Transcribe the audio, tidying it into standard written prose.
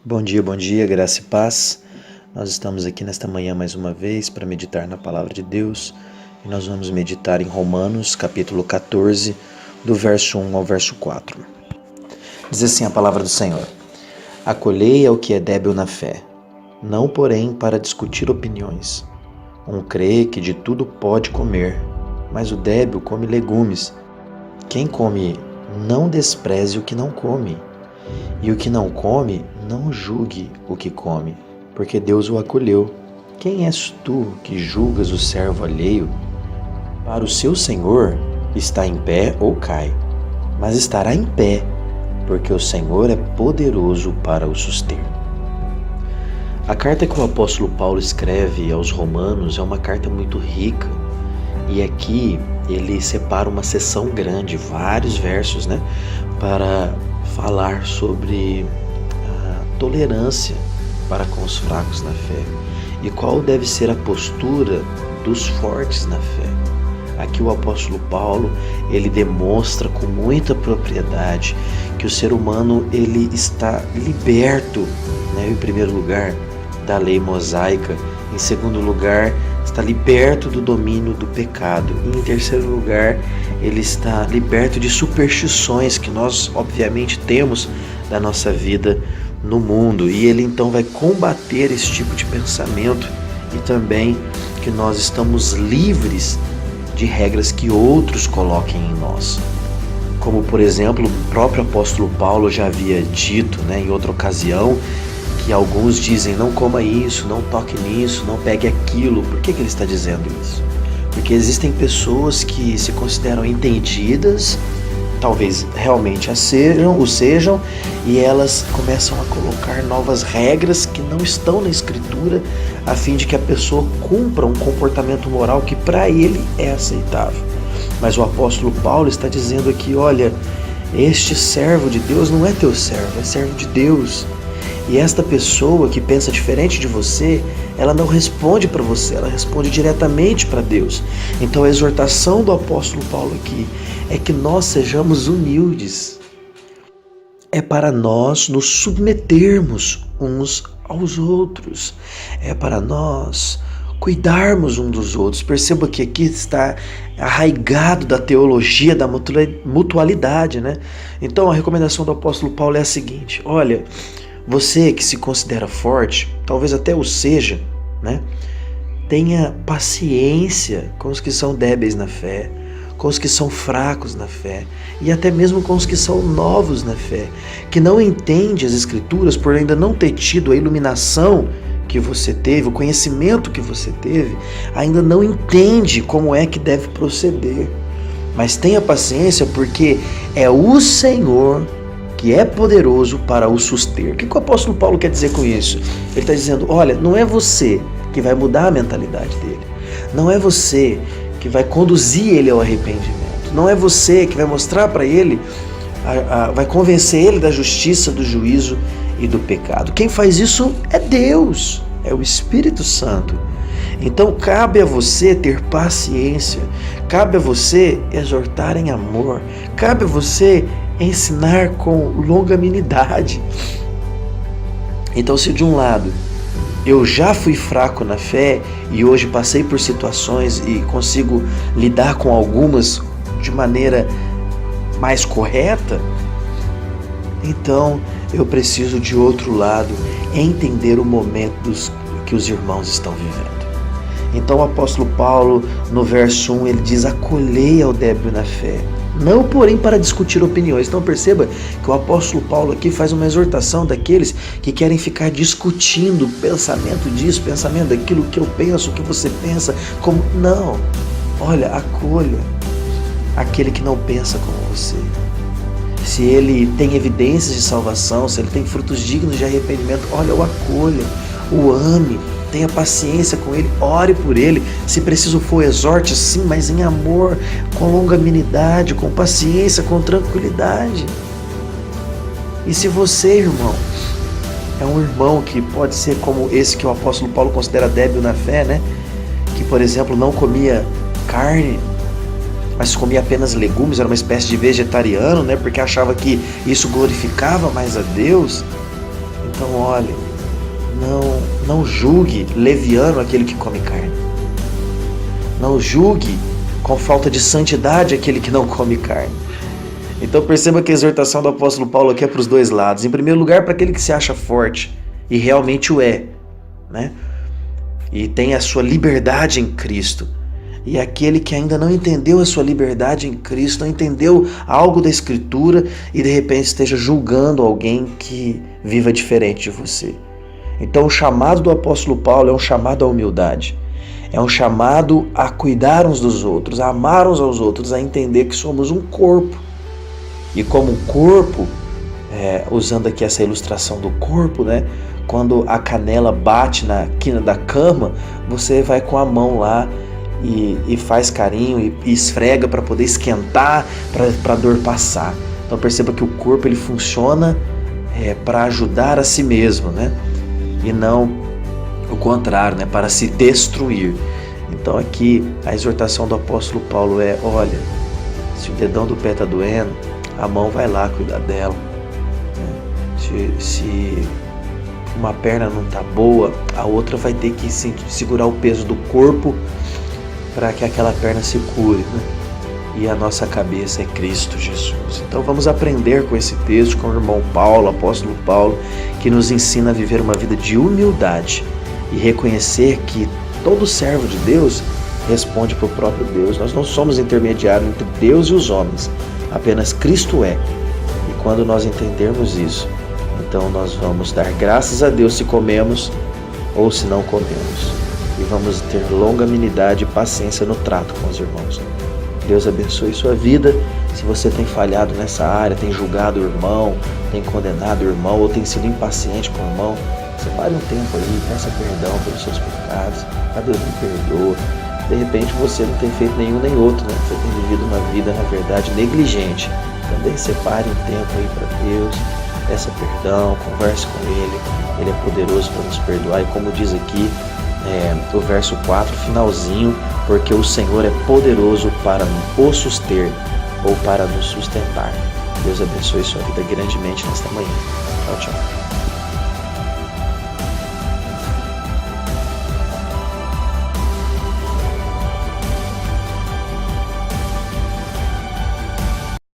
Bom dia, graça e paz. Nós estamos aqui nesta manhã mais uma vez para meditar na palavra de Deus e nós vamos meditar em Romanos, capítulo 14, do verso 1 ao verso 4. Diz assim a palavra do Senhor: Acolhei ao que é débil na fé, não porém para discutir opiniões. Um crê que de tudo pode comer, mas o débil come legumes. Quem come, não despreze o que não come. E o que não come, não julgue o que come, porque Deus o acolheu. Quem és tu que julgas o servo alheio? Para o seu Senhor está em pé ou cai, mas estará em pé, porque o Senhor é poderoso para o suster. A carta que o apóstolo Paulo escreve aos Romanos é uma carta muito rica, e aqui ele separa uma seção grande, vários versos, para falar sobre a tolerância para com os fracos na fé e qual deve ser a postura dos fortes na fé. Aqui o apóstolo Paulo, ele demonstra com muita propriedade que o ser humano ele está liberto, em primeiro lugar, da lei mosaica, em segundo lugar, está liberto do domínio do pecado, e em terceiro lugar, ele está liberto de superstições que nós obviamente temos da nossa vida no mundo, e ele então vai combater esse tipo de pensamento, e também que nós estamos livres de regras que outros coloquem em nós. Como, por exemplo, o próprio apóstolo Paulo já havia dito, em outra ocasião, que alguns dizem: não coma isso, não toque nisso, não pegue aquilo. Por que ele está dizendo isso? Porque existem pessoas que se consideram entendidas, talvez realmente o sejam, e elas começam a colocar novas regras que não estão na Escritura, a fim de que a pessoa cumpra um comportamento moral que para ele é aceitável. Mas o apóstolo Paulo está dizendo aqui: olha, este servo de Deus não é teu servo, é servo de Deus. E esta pessoa que pensa diferente de você, ela não responde para você, ela responde diretamente para Deus. Então a exortação do apóstolo Paulo aqui é que nós sejamos humildes. É para nós nos submetermos uns aos outros. É para nós cuidarmos uns dos outros. Perceba que aqui está arraigado da teologia da mutualidade, Então a recomendação do apóstolo Paulo é a seguinte: olha, você que se considera forte, talvez até o seja, tenha paciência com os que são débeis na fé, com os que são fracos na fé e até mesmo com os que são novos na fé, que não entende as Escrituras por ainda não ter tido a iluminação que você teve, o conhecimento que você teve, ainda não entende como é que deve proceder. Mas tenha paciência, porque é o Senhor que é poderoso para o suster. O que o apóstolo Paulo quer dizer com isso? Ele está dizendo: olha, não é você que vai mudar a mentalidade dele, não é você que vai conduzir ele ao arrependimento, não é você que vai mostrar para ele, vai convencer ele da justiça, do juízo e do pecado. Quem faz isso é Deus, é o Espírito Santo. Então cabe a você ter paciência, cabe a você exortar em amor, cabe a você ensinar com longanimidade. Então, se de um lado eu já fui fraco na fé e hoje passei por situações e consigo lidar com algumas de maneira mais correta, então eu preciso de outro lado entender o momento que os irmãos estão vivendo. Então o apóstolo Paulo, no verso 1, ele diz: acolhei ao débil na fé, não porém para discutir opiniões. Então perceba que o apóstolo Paulo aqui faz uma exortação daqueles que querem ficar discutindo pensamento disso, pensamento daquilo, que eu penso, o que você pensa, como... Não, olha, acolha aquele que não pensa como você. Se ele tem evidências de salvação, se ele tem frutos dignos de arrependimento, olha, o acolha, o ame, tenha paciência com ele, ore por ele, se preciso for, exorte sim, mas em amor, com longanimidade, com paciência, com tranquilidade. E se você, irmão, é um irmão que pode ser como esse que o apóstolo Paulo considera débil na fé, que, por exemplo, não comia carne, mas comia apenas legumes, era uma espécie de vegetariano, porque achava que isso glorificava mais a Deus. Então, olhe, não julgue leviano aquele que come carne. Não julgue com falta de santidade aquele que não come carne. Então perceba que a exortação do apóstolo Paulo aqui é para os dois lados. Em primeiro lugar, para aquele que se acha forte, e realmente o é, né? E tem a sua liberdade em Cristo. E aquele que ainda não entendeu a sua liberdade em Cristo, não entendeu algo da Escritura e de repente esteja julgando alguém que viva diferente de você. Então o chamado do apóstolo Paulo é um chamado à humildade. É um chamado a cuidar uns dos outros, a amar uns aos outros, a entender que somos um corpo. E como corpo, usando aqui essa ilustração do corpo, né? Quando a canela bate na quina da cama, você vai com a mão lá e faz carinho e esfrega para poder esquentar, para a dor passar. Então perceba que o corpo ele funciona para ajudar a si mesmo, né? E não o contrário, né? Para se destruir. Então aqui a exortação do apóstolo Paulo é: olha, se o dedão do pé está doendo, a mão vai lá cuidar dela. Se uma perna não está boa, a outra vai ter que segurar o peso do corpo para que aquela perna se cure, né? E a nossa cabeça é Cristo Jesus. Então vamos aprender com esse texto, com o irmão Paulo, apóstolo Paulo, que nos ensina a viver uma vida de humildade e reconhecer que todo servo de Deus responde para o próprio Deus. Nós não somos intermediários entre Deus e os homens, apenas Cristo é. E quando nós entendermos isso, então nós vamos dar graças a Deus se comemos ou se não comemos. E vamos ter longanimidade e paciência no trato com os irmãos. Deus abençoe sua vida. Se você tem falhado nessa área, tem julgado o irmão, tem condenado o irmão ou tem sido impaciente com o irmão, separe um tempo aí, peça perdão pelos seus pecados. A Deus me perdoa. De repente você não tem feito nenhum nem outro, né? Você tem vivido uma vida, na verdade, negligente. Também separe um tempo aí para Deus, peça perdão, converse com Ele é poderoso para nos perdoar. E como diz aqui o verso 4, finalzinho, porque o Senhor é poderoso para o suster ou para nos sustentar. Deus abençoe sua vida grandemente nesta manhã. Tchau, tchau.